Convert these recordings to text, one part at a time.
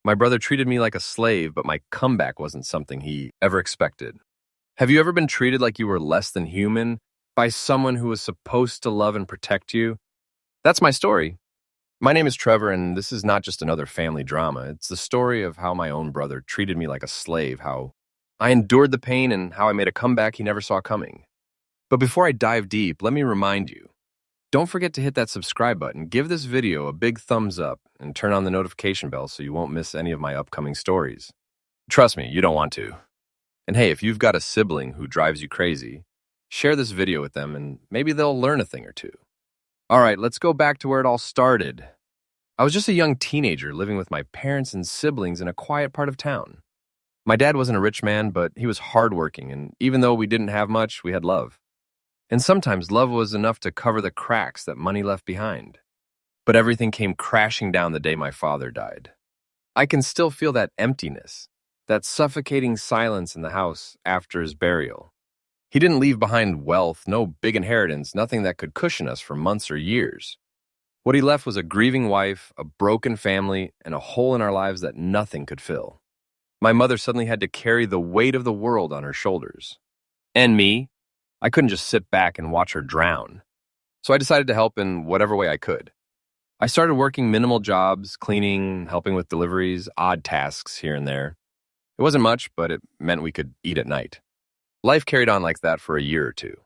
My brother treated me like a slave, but my comeback wasn't something he ever expected. Have you ever been treated like you were less than human by someone who was supposed to love and protect you? That's my story. My name is Trevor, and this is not just another family drama. It's the story of how my own brother treated me like a slave, how I endured the pain, and how I made a comeback he never saw coming. But before I dive deep, let me remind you, don't forget to hit that subscribe button, give this video a big thumbs up, and turn on the notification bell so you won't miss any of my upcoming stories. Trust me, you don't want to. And hey, if you've got a sibling who drives you crazy, share this video with them and maybe they'll learn a thing or two. All right, let's go back to where it all started. I was just a young teenager living with my parents and siblings in a quiet part of town. My dad wasn't a rich man, but he was hardworking, and even though we didn't have much, we had love. And sometimes love was enough to cover the cracks that money left behind. But everything came crashing down the day my father died. I can still feel that emptiness, that suffocating silence in the house after his burial. He didn't leave behind wealth, no big inheritance, nothing that could cushion us for months or years. What he left was a grieving wife, a broken family, and a hole in our lives that nothing could fill. My mother suddenly had to carry the weight of the world on her shoulders. And me, I couldn't just sit back and watch her drown. So I decided to help in whatever way I could. I started working minimal jobs, cleaning, helping with deliveries, odd tasks here and there. It wasn't much, but it meant we could eat at night. Life carried on like that for a year or two.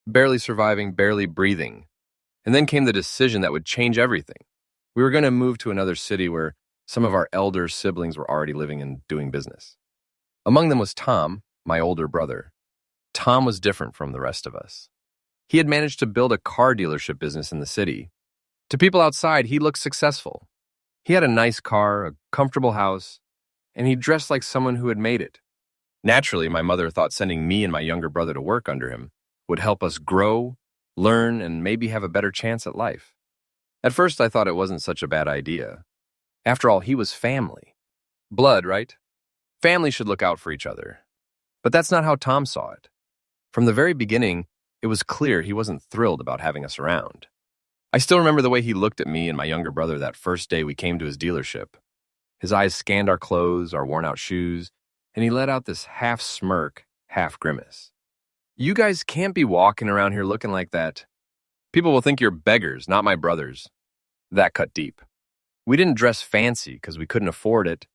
Barely surviving, barely breathing. And then came the decision that would change everything. We were going to move to another city where some of our elder siblings were already living and doing business. Among them was Tom, my older brother. Tom was different from the rest of us. He had managed to build a car dealership business in the city. To people outside, he looked successful. He had a nice car, a comfortable house, and he dressed like someone who had made it. Naturally, my mother thought sending me and my younger brother to work under him would help us grow, learn, and maybe have a better chance at life. At first, I thought it wasn't such a bad idea. After all, he was family. Blood, right? Family should look out for each other. But that's not how Tom saw it. From the very beginning, it was clear he wasn't thrilled about having us around. I still remember the way he looked at me and my younger brother that first day we came to his dealership. His eyes scanned our clothes, our worn-out shoes, and he let out this half smirk, half grimace. "You guys can't be walking around here looking like that. People will think you're beggars, not my brothers." That cut deep. We didn't dress fancy because we couldn't afford it.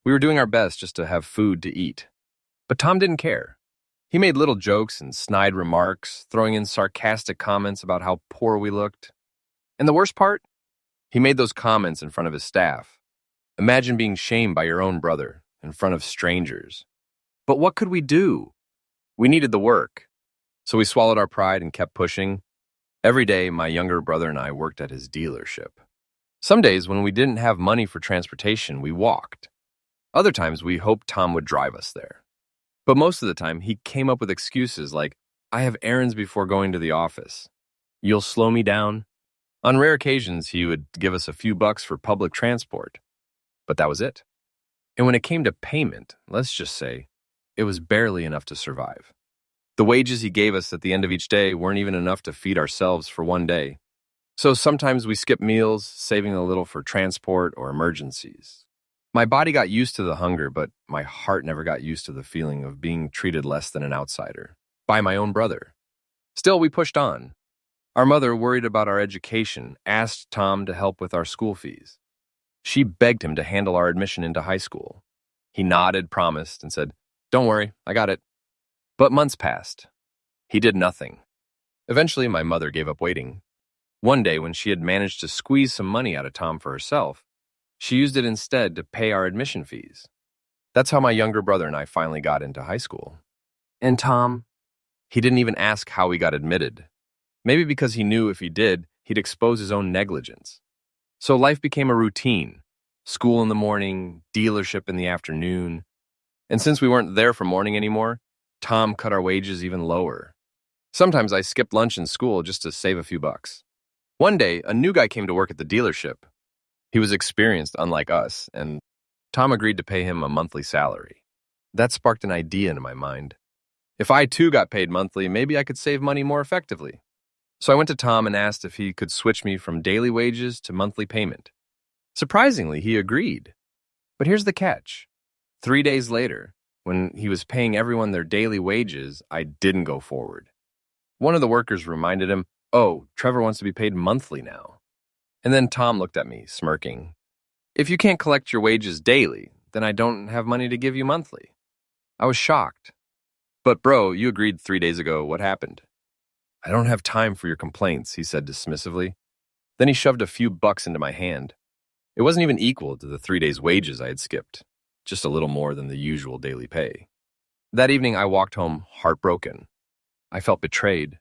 We were doing our best just to have food to eat. But Tom didn't care. He made little jokes and snide remarks, throwing in sarcastic comments about how poor we looked. And the worst part? He made those comments in front of his staff. Imagine being shamed by your own brother in front of strangers. But what could we do? We needed the work. So we swallowed our pride and kept pushing. Every day, my younger brother and I worked at his dealership. Some days, when we didn't have money for transportation, we walked. Other times, we hoped Tom would drive us there. But most of the time, he came up with excuses like, "I have errands before going to the office. You'll slow me down?" On rare occasions, he would give us a few bucks for public transport. But that was it. And when it came to payment, let's just say, it was barely enough to survive. The wages he gave us at the end of each day weren't even enough to feed ourselves for one day. So sometimes we skipped meals, saving a little for transport or emergencies. My body got used to the hunger, but my heart never got used to the feeling of being treated less than an outsider, by my own brother. Still, we pushed on. Our mother, worried about our education, asked Tom to help with our school fees. She begged him to handle our admission into high school. He nodded, promised, and said, "Don't worry, I got it." But months passed. He did nothing. Eventually, my mother gave up waiting. One day, when she had managed to squeeze some money out of Tom for herself, she used it instead to pay our admission fees. That's how my younger brother and I finally got into high school. And Tom, he didn't even ask how we got admitted. Maybe because he knew if he did, he'd expose his own negligence. So life became a routine. School in the morning, dealership in the afternoon. And since we weren't there for morning anymore, Tom cut our wages even lower. Sometimes I skipped lunch in school just to save a few bucks. One day, a new guy came to work at the dealership. He was experienced, unlike us, and Tom agreed to pay him a monthly salary. That sparked an idea in my mind. If I too got paid monthly, maybe I could save money more effectively. So I went to Tom and asked if he could switch me from daily wages to monthly payment. Surprisingly, he agreed. But here's the catch. 3 days later, when he was paying everyone their daily wages, I didn't go forward. One of the workers reminded him, "Oh, Trevor wants to be paid monthly now." And then Tom looked at me, smirking. "If you can't collect your wages daily, then I don't have money to give you monthly." I was shocked. "But bro, you agreed 3 days ago. What happened?" "I don't have time for your complaints," he said dismissively. Then he shoved a few bucks into my hand. It wasn't even equal to the 3 days' wages I had skipped, just a little more than the usual daily pay. That evening, I walked home heartbroken. I felt betrayed.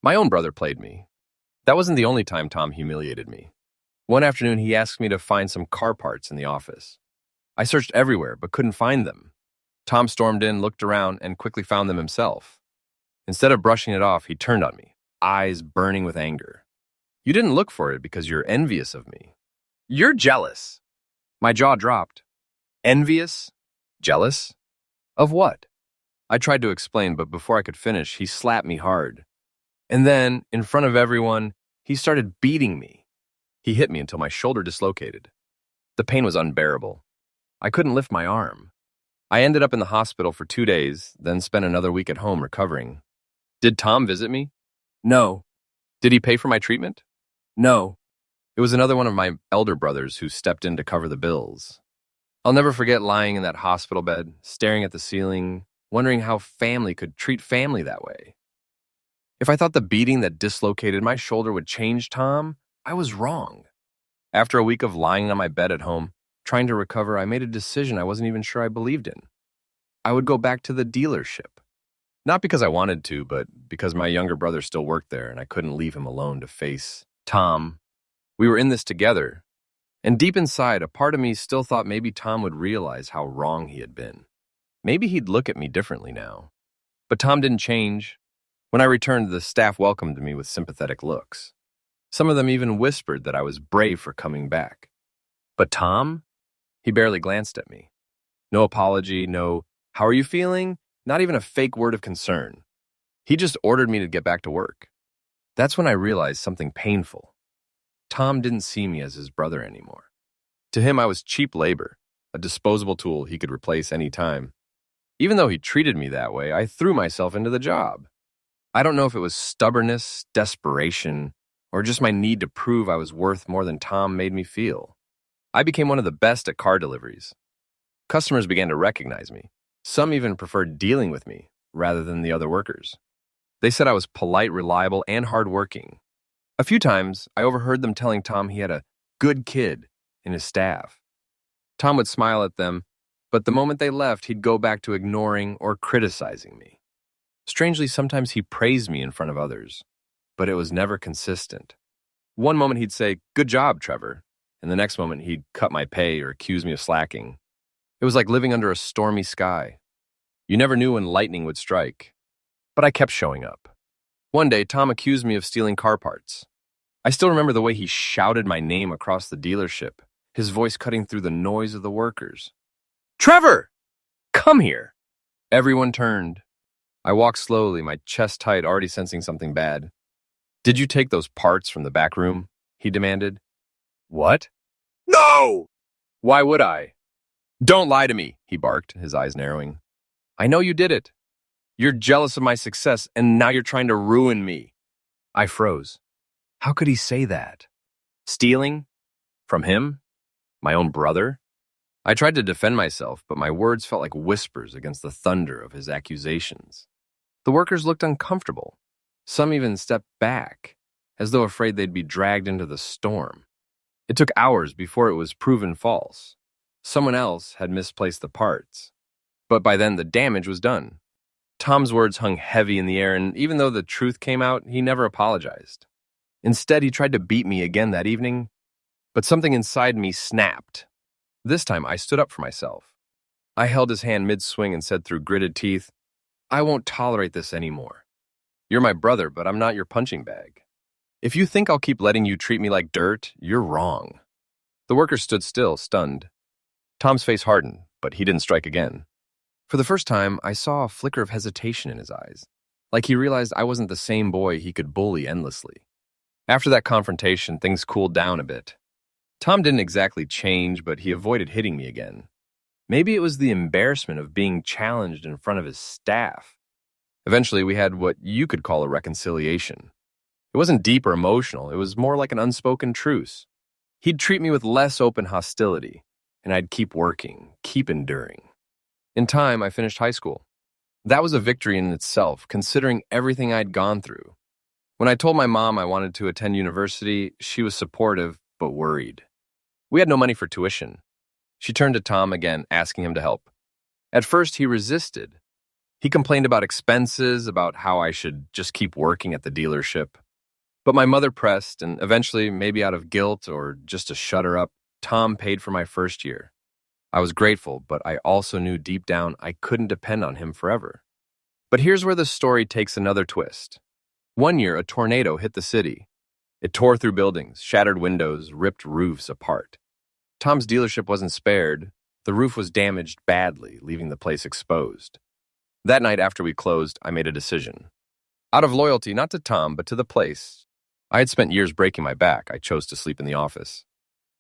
My own brother played me. That wasn't the only time Tom humiliated me. One afternoon, he asked me to find some car parts in the office. I searched everywhere, but couldn't find them. Tom stormed in, looked around, and quickly found them himself. Instead of brushing it off, he turned on me, eyes burning with anger. "You didn't look for it because you're envious of me. You're jealous." My jaw dropped. Envious? Jealous? Of what? I tried to explain, but before I could finish, he slapped me hard. And then, in front of everyone, he started beating me. He hit me until my shoulder dislocated. The pain was unbearable. I couldn't lift my arm. I ended up in the hospital for 2 days, then spent another week at home recovering. Did Tom visit me? No. Did he pay for my treatment? No. It was another one of my elder brothers who stepped in to cover the bills. I'll never forget lying in that hospital bed, staring at the ceiling, wondering how family could treat family that way. If I thought the beating that dislocated my shoulder would change Tom, I was wrong. After a week of lying on my bed at home, trying to recover, I made a decision I wasn't even sure I believed in. I would go back to the dealership. Not because I wanted to, but because my younger brother still worked there and I couldn't leave him alone to face Tom. We were in this together, and deep inside, a part of me still thought maybe Tom would realize how wrong he had been. Maybe he'd look at me differently now. But Tom didn't change. When I returned, the staff welcomed me with sympathetic looks. Some of them even whispered that I was brave for coming back. But Tom? He barely glanced at me. No apology, no, "How are you feeling?" Not even a fake word of concern. He just ordered me to get back to work. That's when I realized something painful. Tom didn't see me as his brother anymore. To him, I was cheap labor, a disposable tool he could replace any time. Even though he treated me that way, I threw myself into the job. I don't know if it was stubbornness, desperation, or just my need to prove I was worth more than Tom made me feel. I became one of the best at car deliveries. Customers began to recognize me. Some even preferred dealing with me rather than the other workers. They said I was polite, reliable, and hardworking. A few times, I overheard them telling Tom he had a good kid in his staff. Tom would smile at them, but the moment they left, he'd go back to ignoring or criticizing me. Strangely, sometimes he praised me in front of others, but it was never consistent. One moment he'd say, "Good job, Trevor," and the next moment he'd cut my pay or accuse me of slacking. It was like living under a stormy sky. You never knew when lightning would strike. But I kept showing up. One day, Tom accused me of stealing car parts. I still remember the way he shouted my name across the dealership, his voice cutting through the noise of the workers. "Trevor! Come here!" Everyone turned. I walked slowly, my chest tight, already sensing something bad. "Did you take those parts from the back room?" he demanded. "What?" "No!" "Why would I?" "Don't lie to me," he barked, his eyes narrowing. "I know you did it. You're jealous of my success, and now you're trying to ruin me." I froze. How could he say that? Stealing? From him? My own brother? I tried to defend myself, but my words felt like whispers against the thunder of his accusations. The workers looked uncomfortable. Some even stepped back, as though afraid they'd be dragged into the storm. It took hours before it was proven false. Someone else had misplaced the parts. But by then, the damage was done. Tom's words hung heavy in the air, and even though the truth came out, he never apologized. Instead, he tried to beat me again that evening, but something inside me snapped. This time, I stood up for myself. I held his hand mid-swing and said through gritted teeth, "I won't tolerate this anymore. You're my brother, but I'm not your punching bag. If you think I'll keep letting you treat me like dirt, you're wrong." The workers stood still, stunned. Tom's face hardened, but he didn't strike again. For the first time, I saw a flicker of hesitation in his eyes, like he realized I wasn't the same boy he could bully endlessly. After that confrontation, things cooled down a bit. Tom didn't exactly change, but he avoided hitting me again. Maybe it was the embarrassment of being challenged in front of his staff. Eventually, we had what you could call a reconciliation. It wasn't deep or emotional, it was more like an unspoken truce. He'd treat me with less open hostility, and I'd keep working, keep enduring. In time, I finished high school. That was a victory in itself, considering everything I'd gone through. When I told my mom I wanted to attend university, she was supportive, but worried. We had no money for tuition. She turned to Tom again, asking him to help. At first, he resisted. He complained about expenses, about how I should just keep working at the dealership. But my mother pressed, and eventually, maybe out of guilt or just to shut her up, Tom paid for my first year. I was grateful, but I also knew deep down I couldn't depend on him forever. But here's where the story takes another twist. One year, a tornado hit the city. It tore through buildings, shattered windows, ripped roofs apart. Tom's dealership wasn't spared. The roof was damaged badly, leaving the place exposed. That night after we closed, I made a decision. Out of loyalty, not to Tom, but to the place. I had spent years breaking my back. I chose to sleep in the office.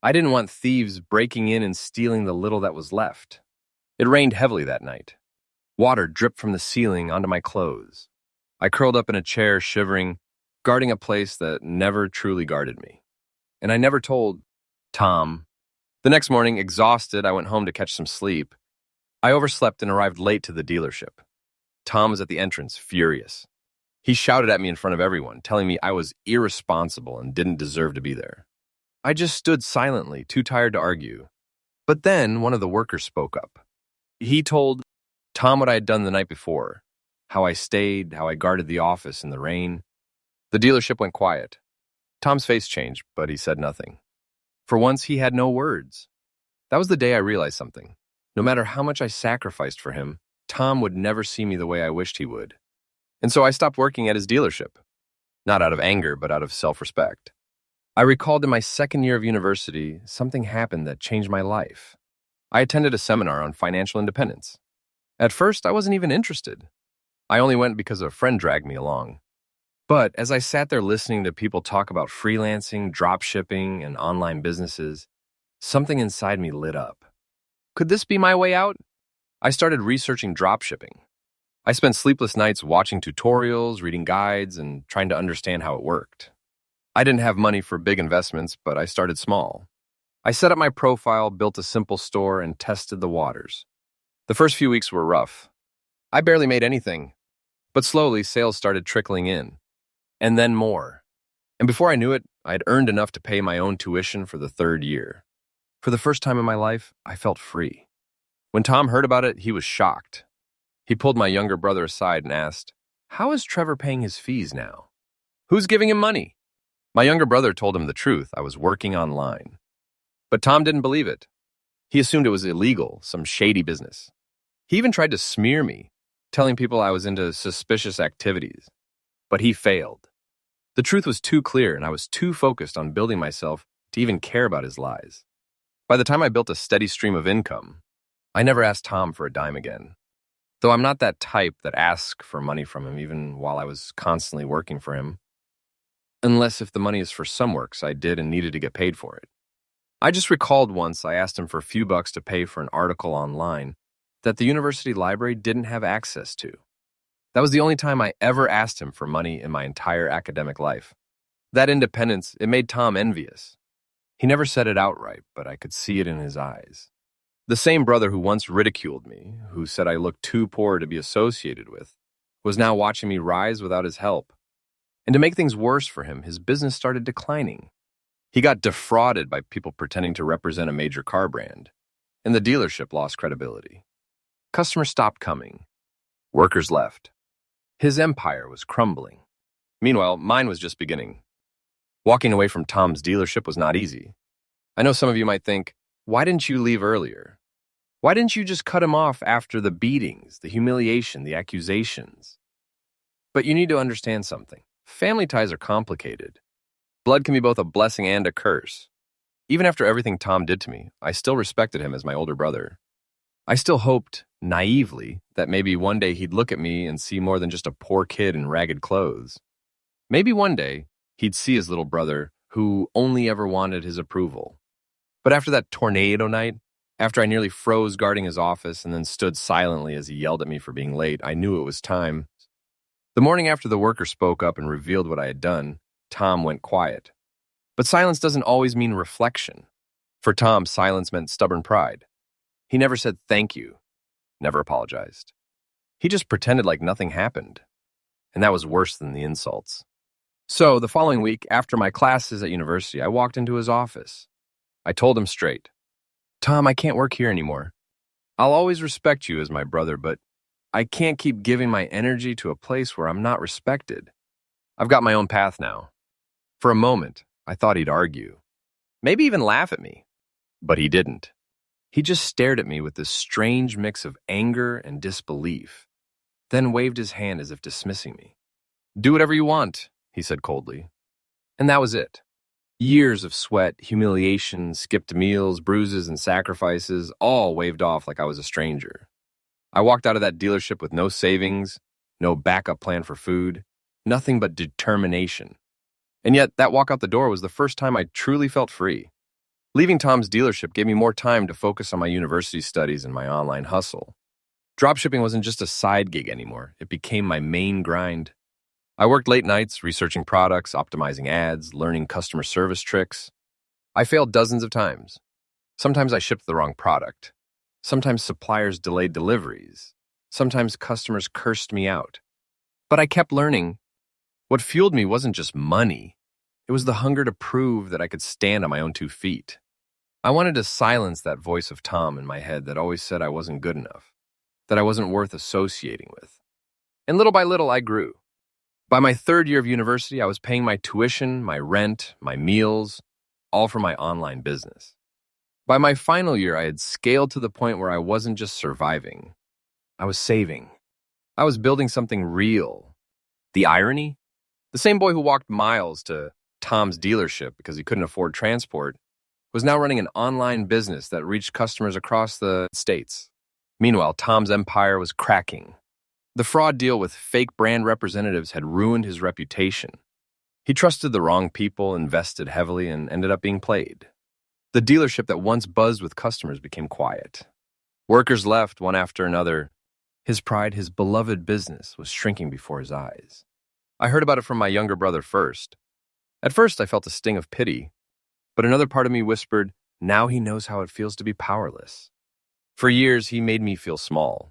I didn't want thieves breaking in and stealing the little that was left. It rained heavily that night. Water dripped from the ceiling onto my clothes. I curled up in a chair, shivering, guarding a place that never truly guarded me. And I never told Tom. The next morning, exhausted, I went home to catch some sleep. I overslept and arrived late to the dealership. Tom was at the entrance, furious. He shouted at me in front of everyone, telling me I was irresponsible and didn't deserve to be there. I just stood silently, too tired to argue. But then one of the workers spoke up. He told Tom what I had done the night before, how I stayed, how I guarded the office in the rain. The dealership went quiet. Tom's face changed, but he said nothing. For once, he had no words. That was the day I realized something. No matter how much I sacrificed for him, Tom would never see me the way I wished he would. And so I stopped working at his dealership. Not out of anger, but out of self-respect. I recalled in my second year of university, something happened that changed my life. I attended a seminar on financial independence. At first, I wasn't even interested. I only went because a friend dragged me along. But as I sat there listening to people talk about freelancing, drop shipping, and online businesses, something inside me lit up. Could this be my way out? I started researching drop shipping. I spent sleepless nights watching tutorials, reading guides, and trying to understand how it worked. I didn't have money for big investments, but I started small. I set up my profile, built a simple store, and tested the waters. The first few weeks were rough. I barely made anything, but slowly sales started trickling in. And then more. And before I knew it, I'd earned enough to pay my own tuition for the third year. For the first time in my life, I felt free. When Tom heard about it, he was shocked. He pulled my younger brother aside and asked, "How is Trevor paying his fees now? Who's giving him money?" My younger brother told him the truth. I was working online. But Tom didn't believe it. He assumed it was illegal, some shady business. He even tried to smear me, telling people I was into suspicious activities. But he failed. The truth was too clear, and I was too focused on building myself to even care about his lies. By the time I built a steady stream of income, I never asked Tom for a dime again. Though I'm not that type that asks for money from him even while I was constantly working for him. Unless if the money is for some works I did and needed to get paid for it. I just recalled once I asked him for a few bucks to pay for an article online that the university library didn't have access to. That was the only time I ever asked him for money in my entire academic life. That independence, it made Tom envious. He never said it outright, but I could see it in his eyes. The same brother who once ridiculed me, who said I looked too poor to be associated with, was now watching me rise without his help. And to make things worse for him, his business started declining. He got defrauded by people pretending to represent a major car brand, and the dealership lost credibility. Customers stopped coming. Workers left. His empire was crumbling. Meanwhile, mine was just beginning. Walking away from Tom's dealership was not easy. I know some of you might think, why didn't you leave earlier? Why didn't you just cut him off after the beatings, the humiliation, the accusations? But you need to understand something. Family ties are complicated. Blood can be both a blessing and a curse. Even after everything Tom did to me, I still respected him as my older brother. I still hoped, naively, that maybe one day he'd look at me and see more than just a poor kid in ragged clothes. Maybe one day he'd see his little brother who only ever wanted his approval. But after that tornado night, after I nearly froze guarding his office and then stood silently as he yelled at me for being late, I knew it was time. The morning after the worker spoke up and revealed what I had done, Tom went quiet. But silence doesn't always mean reflection. For Tom, silence meant stubborn pride. He never said thank you, never apologized. He just pretended like nothing happened. And that was worse than the insults. So, the following week, after my classes at university, I walked into his office. I told him straight, Tom, I can't work here anymore. I'll always respect you as my brother, but I can't keep giving my energy to a place where I'm not respected. I've got my own path now. For a moment, I thought he'd argue, maybe even laugh at me. But he didn't. He just stared at me with this strange mix of anger and disbelief, then waved his hand as if dismissing me. Do whatever you want, he said coldly. And that was it. Years of sweat, humiliation, skipped meals, bruises, and sacrifices, all waved off like I was a stranger. I walked out of that dealership with no savings, no backup plan for food, nothing but determination. And yet, that walk out the door was the first time I truly felt free. Leaving Tom's dealership gave me more time to focus on my university studies and my online hustle. Dropshipping wasn't just a side gig anymore. It became my main grind. I worked late nights researching products, optimizing ads, learning customer service tricks. I failed dozens of times. Sometimes I shipped the wrong product. Sometimes suppliers delayed deliveries. Sometimes customers cursed me out. But I kept learning. What fueled me wasn't just money. It was the hunger to prove that I could stand on my own 2 feet. I wanted to silence that voice of Tom in my head that always said I wasn't good enough, that I wasn't worth associating with. And little by little, I grew. By my 3rd year of university, I was paying my tuition, my rent, my meals, all from my online business. By my final year, I had scaled to the point where I wasn't just surviving. I was saving. I was building something real. The irony? The same boy who walked miles to Tom's dealership because he couldn't afford transport was now running an online business that reached customers across the states. Meanwhile, Tom's empire was cracking. The fraud deal with fake brand representatives had ruined his reputation. He trusted the wrong people, invested heavily, and ended up being played. The dealership that once buzzed with customers became quiet. Workers left one after another. His pride, his beloved business, was shrinking before his eyes. I heard about it from my younger brother first. At first, I felt a sting of pity, but another part of me whispered, now he knows how it feels to be powerless. For years, he made me feel small.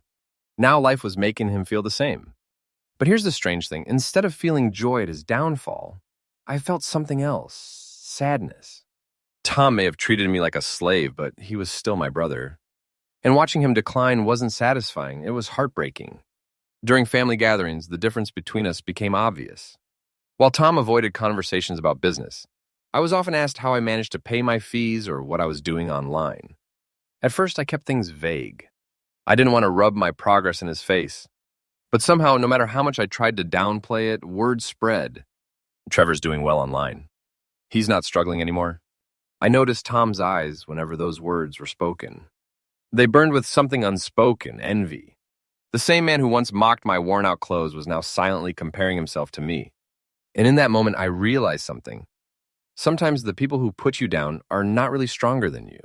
Now life was making him feel the same. But here's the strange thing. Instead of feeling joy at his downfall, I felt something else, sadness. Tom may have treated me like a slave, but he was still my brother. And watching him decline wasn't satisfying. It was heartbreaking. During family gatherings, the difference between us became obvious. While Tom avoided conversations about business, I was often asked how I managed to pay my fees or what I was doing online. At first, I kept things vague. I didn't want to rub my progress in his face. But somehow, no matter how much I tried to downplay it, word spread. Trevor's doing well online. He's not struggling anymore. I noticed Tom's eyes whenever those words were spoken. They burned with something unspoken, envy. The same man who once mocked my worn-out clothes was now silently comparing himself to me. And in that moment, I realized something. Sometimes the people who put you down are not really stronger than you.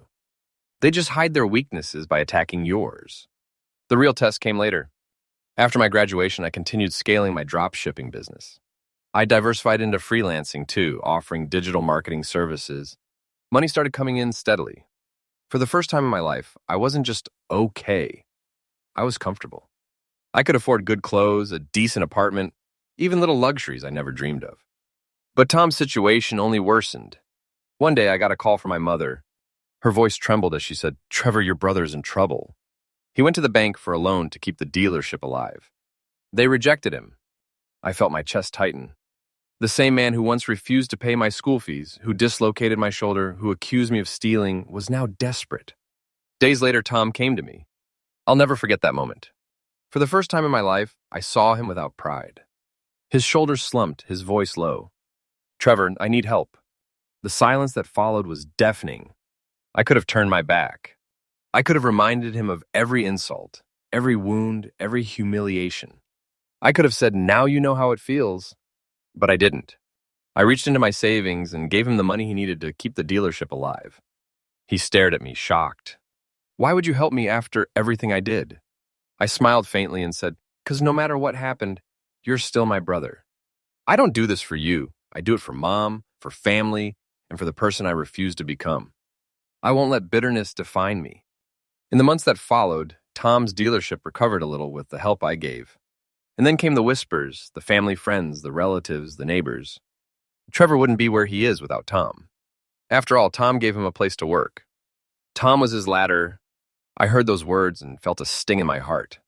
They just hide their weaknesses by attacking yours. The real test came later. After my graduation, I continued scaling my drop shipping business. I diversified into freelancing too, offering digital marketing services. Money started coming in steadily. For the first time in my life, I wasn't just okay. I was comfortable. I could afford good clothes, a decent apartment, even little luxuries I never dreamed of. But Tom's situation only worsened. One day, I got a call from my mother. Her voice trembled as she said, "Trevor, your brother's in trouble." He went to the bank for a loan to keep the dealership alive. They rejected him. I felt my chest tighten. The same man who once refused to pay my school fees, who dislocated my shoulder, who accused me of stealing, was now desperate. Days later, Tom came to me. I'll never forget that moment. For the first time in my life, I saw him without pride. His shoulders slumped, his voice low. "Trevor, I need help." The silence that followed was deafening. I could have turned my back. I could have reminded him of every insult, every wound, every humiliation. I could have said, "Now you know how it feels." But I didn't. I reached into my savings and gave him the money he needed to keep the dealership alive. He stared at me, shocked. Why would you help me after everything I did? I smiled faintly and said, "'Cause no matter what happened, you're still my brother. I don't do this for you. I do it for Mom, for family, and for the person I refuse to become. I won't let bitterness define me." In the months that followed, Tom's dealership recovered a little with the help I gave. And then came the whispers, the family friends, the relatives, the neighbors. Trevor wouldn't be where he is without Tom. After all, Tom gave him a place to work. Tom was his ladder. I heard those words and felt a sting in my heart.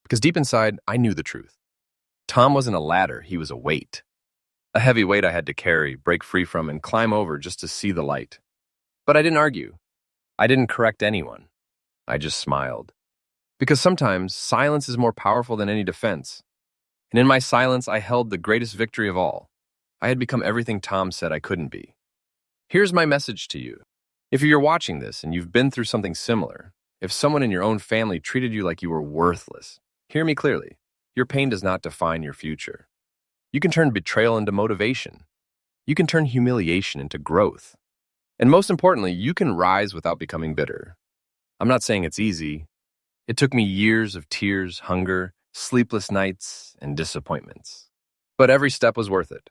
Because deep inside, I knew the truth. Tom wasn't a ladder, he was a weight. A heavy weight I had to carry, break free from, and climb over just to see the light. But I didn't argue. I didn't correct anyone. I just smiled. Because sometimes silence is more powerful than any defense. And in my silence, I held the greatest victory of all. I had become everything Tom said I couldn't be. Here's my message to you. If you're watching this and you've been through something similar, if someone in your own family treated you like you were worthless, hear me clearly. Your pain does not define your future. You can turn betrayal into motivation. You can turn humiliation into growth. And most importantly, you can rise without becoming bitter. I'm not saying it's easy. It took me years of tears, hunger, sleepless nights, and disappointments. But every step was worth it.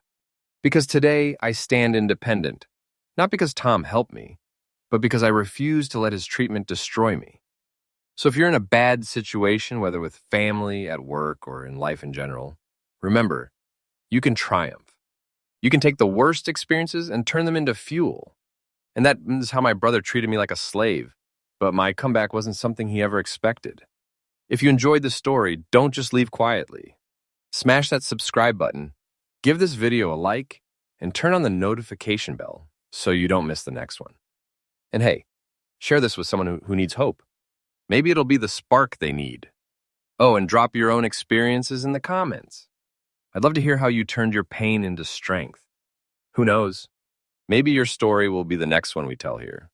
Because today I stand independent, not because Tom helped me, but because I refuse to let his treatment destroy me. So if you're in a bad situation, whether with family, at work, or in life in general, remember, you can triumph. You can take the worst experiences and turn them into fuel. And that is how my brother treated me like a slave. But my comeback wasn't something he ever expected. If you enjoyed the story, don't just leave quietly. Smash that subscribe button, give this video a like, and turn on the notification bell so you don't miss the next one. And hey, share this with someone who needs hope. Maybe it'll be the spark they need. Oh, and drop your own experiences in the comments. I'd love to hear how you turned your pain into strength. Who knows? Maybe your story will be the next one we tell here.